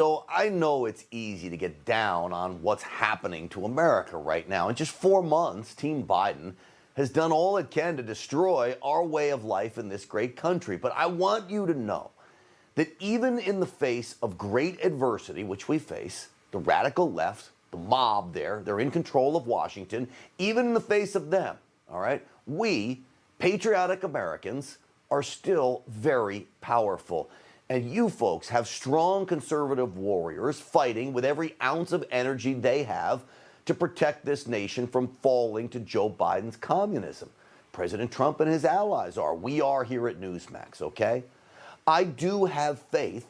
So I know it's easy to get down on what's happening to America right now. In just 4 months, Team Biden has done all it can to destroy our way of life in this great country. But I want you to know that even in the face of great adversity, which we face, the radical left, the mob there, they're in control of Washington, even in the face of them, all right, we, patriotic Americans, are still very powerful. And you folks have strong conservative warriors fighting with every ounce of energy they have to protect this nation from falling to Joe Biden's communism. President Trump and his allies are. We are here at Newsmax, okay? I do have faith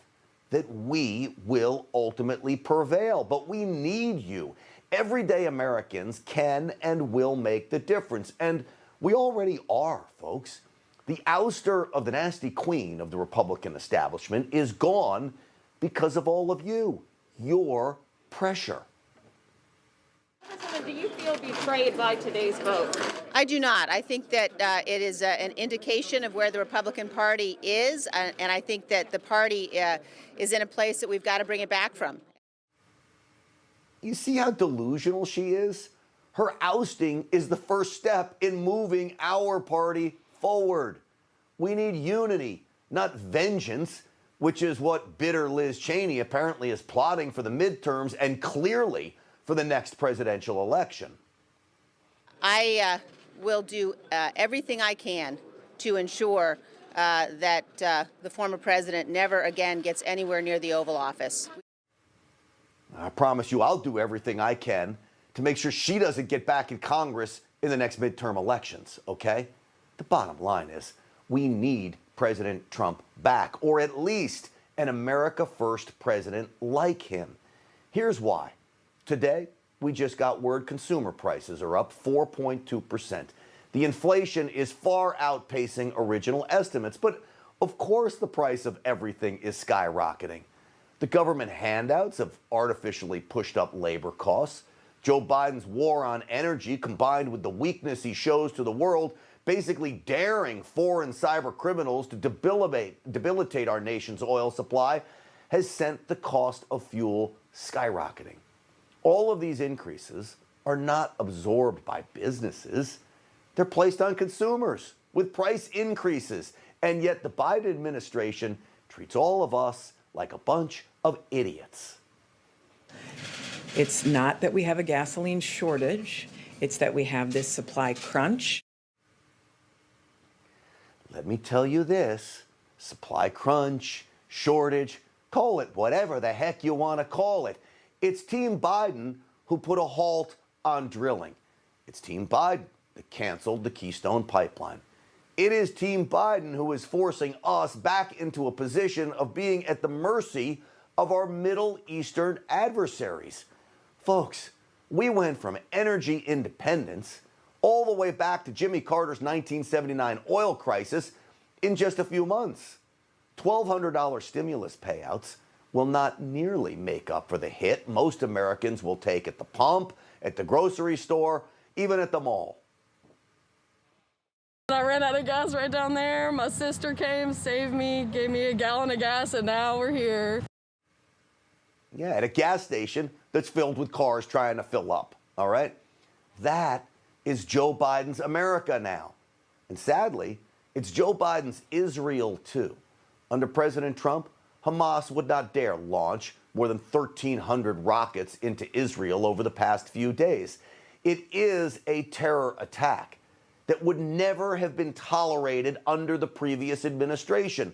that we will ultimately prevail, but we need you. Everyday Americans can and will make the difference, and we already are, folks. The ouster of the nasty queen of the Republican establishment is gone because of all of you, your pressure. President, do you feel betrayed by today's vote? I do not. I think that it is an indication of where the Republican Party is, and I think that the party is in a place that we've got to bring it back from. You see how delusional she is? Her ousting is the first step in moving our party forward. We need unity, not vengeance, which is what bitter Liz Cheney apparently is plotting for the midterms and clearly for the next presidential election. I will do everything I can to ensure that the former president never again gets anywhere near the Oval Office. I promise you I'll do everything I can to make sure she doesn't get back in Congress in the next midterm elections, okay? The bottom line is we need President Trump back, or at least an America First president like him. Here's why. Today, we just got word consumer prices are up 4.2%. The inflation is far outpacing original estimates, but of course the price of everything is skyrocketing. The government handouts have artificially pushed up labor costs. Joe Biden's war on energy, combined with the weakness he shows to the world, basically daring foreign cyber criminals to debilitate our nation's oil supply, has sent the cost of fuel skyrocketing. All of these increases are not absorbed by businesses. They're placed on consumers with price increases. And yet the Biden administration treats all of us like a bunch of idiots. It's not that we have a gasoline shortage. It's that we have this supply crunch. Let me tell you this, supply crunch, shortage, call it whatever the heck you want to call it. It's Team Biden who put a halt on drilling. It's Team Biden that canceled the Keystone Pipeline. It is Team Biden who is forcing us back into a position of being at the mercy of our Middle Eastern adversaries. Folks, we went from energy independence all the way back to Jimmy Carter's 1979 oil crisis in just a few months. $1,200 stimulus payouts will not nearly make up for the hit most Americans will take at the pump, at the grocery store, even at the mall. I ran out of gas right down there. My sister came, saved me, gave me a gallon of gas, and now we're here. Yeah, at a gas station that's filled with cars trying to fill up, all right? That is Joe Biden's America now. And sadly, it's Joe Biden's Israel too. Under President Trump, Hamas would not dare launch more than 1,300 rockets into Israel over the past few days. It is a terror attack that would never have been tolerated under the previous administration.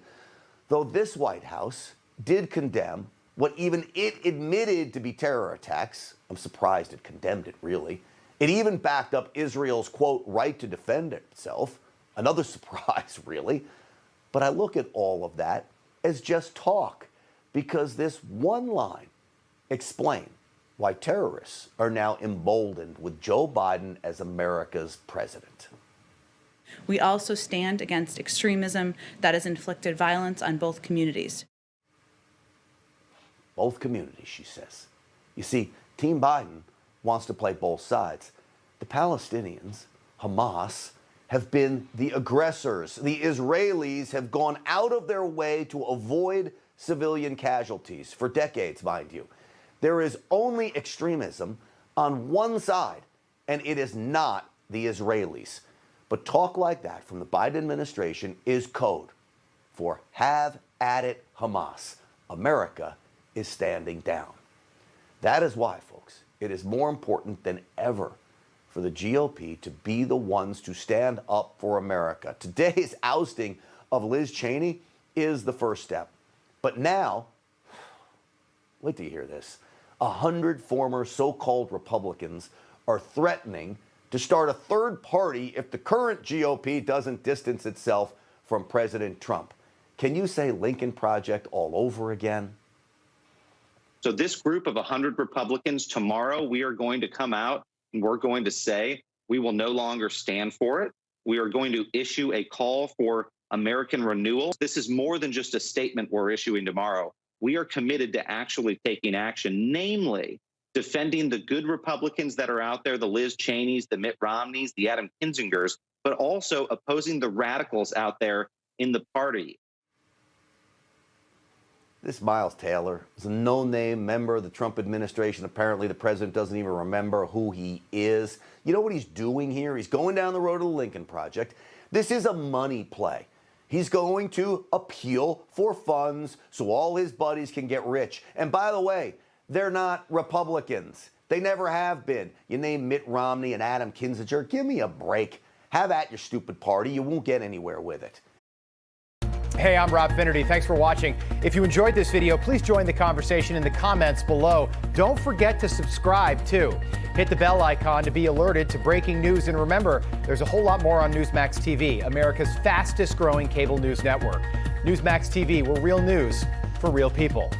Though this White House did condemn what even it admitted to be terror attacks. I'm surprised it condemned it, really. It even backed up Israel's, quote, right to defend itself. Another surprise, really. But I look at all of that as just talk, because this one line explains why terrorists are now emboldened with Joe Biden as America's president. We also stand against extremism that has inflicted violence on both communities. Both communities, she says. You see, Team Biden wants to play both sides. The Palestinians, Hamas, have been the aggressors. The Israelis have gone out of their way to avoid civilian casualties for decades, mind you. There is only extremism on one side, and it is not the Israelis. But talk like that from the Biden administration is code for have at it, Hamas. America is standing down. That is why, folks, it is more important than ever for the GOP to be the ones to stand up for America. Today's ousting of Liz Cheney is the first step. But now, wait till you hear this, 100 former so-called Republicans are threatening to start a third party if the current GOP doesn't distance itself from President Trump. Can you say Lincoln Project all over again? So this group of 100 Republicans, tomorrow we are going to come out and we're going to say we will no longer stand for it. We are going to issue a call for American renewal. This is more than just a statement we're issuing tomorrow. We are committed to actually taking action, namely defending the good Republicans that are out there, the Liz Cheneys, the Mitt Romneys, the Adam Kinzingers, but also opposing the radicals out there in the party. This Miles Taylor is a no-name member of the Trump administration. Apparently, the president doesn't even remember who he is. You know what he's doing here? He's going down the road of the Lincoln Project. This is a money play. He's going to appeal for funds so all his buddies can get rich. And by the way, they're not Republicans. They never have been. You name Mitt Romney and Adam Kinzinger. Give me a break. Have at your stupid party. You won't get anywhere with it. Hey, I'm Rob Finnerty. Thanks for watching. If you enjoyed this video, please join the conversation in the comments below. Don't forget to subscribe, too. Hit the bell icon to be alerted to breaking news. And remember, there's a whole lot more on Newsmax TV, America's fastest growing cable news network. Newsmax TV, we're real news for real people.